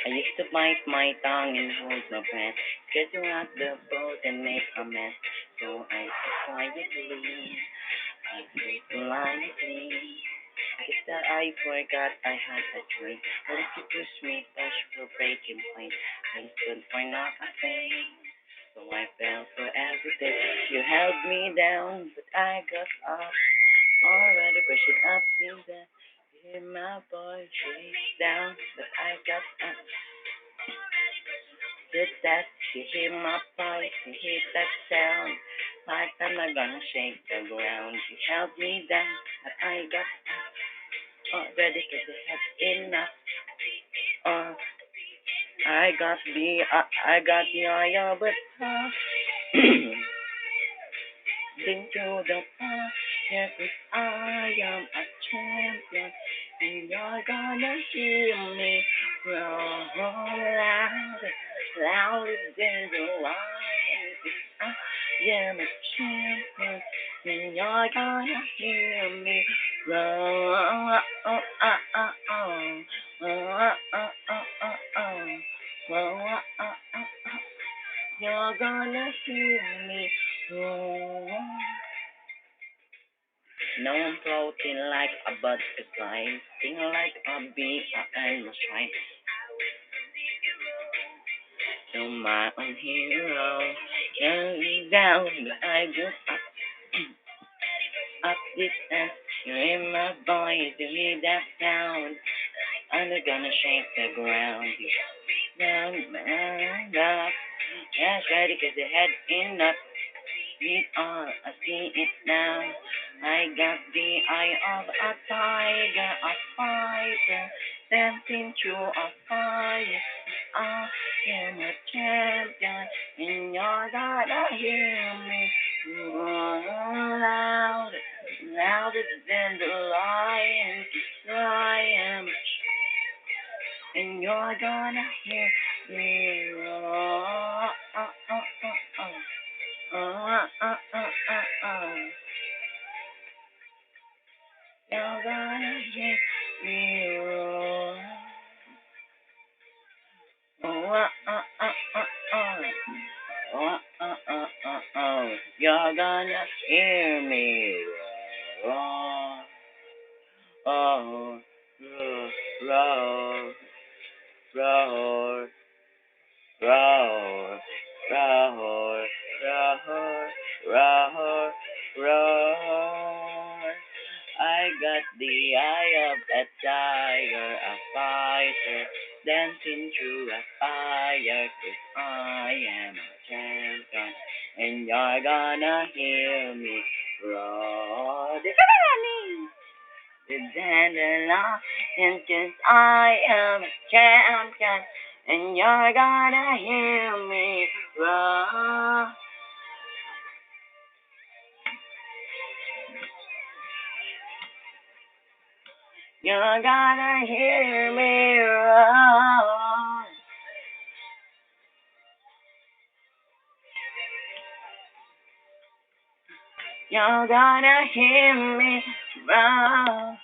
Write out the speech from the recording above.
I used to bite my tongue and hold my breath, scared to rock the boat and make a mess. So I said quietly, I said politely, guess that I forgot I had a choice. What if you push me, touch for breaking point? I stood for nothing, so I fell for everything. You held me down, but I got up. Already brushing up since then. You hear my voice shake down, but I got up. Did that, you hear my voice, you hear that sound. Like I'm not gonna shake the ground. You held me down, but I got up. Already cause you had enough. Uh, I got the eye, but been through the fire, yes, I am a champion, and you're gonna hear me roar loud, louder than the lion. I am a champion, and you're gonna hear me roar. Oh, oh, oh, oh. Oh, oh, oh, oh, oh, oh. Oh, oh, oh, oh. You're gonna hear me roar. Now I'm floating like a butterfly, sting like a bee, I must try. So my own hero, carry down, I go up this and you're in my voice, you hear that sound. I'm not gonna shake the ground. Down, man, up. Yeah, ready, cause you had enough. Read on, I see it now. I got the eye of a tiger, a fighter, dancing through a fire. I am a champion, and you're gonna hear me roar loud, louder than the lion. 'Cause I am, and you're gonna hear me roar. Oh, oh, oh, oh. Oh, oh, oh, oh, oh. You're gonna hear me roar. Oh, oh, oh, oh, oh, oh. Oh, oh, oh, oh, oh. You're gonna hear me roar. Oh, roar, roar, roar, roar, roar, roar, roar. I got the eye of a tiger, a fighter, dancing through a fire, 'cause I am a champion, and you're gonna hear me roar. The dandelion, 'cause I am a champion, and you're gonna hear me roar. You're gonna hear me roar. You're gonna hear me roar.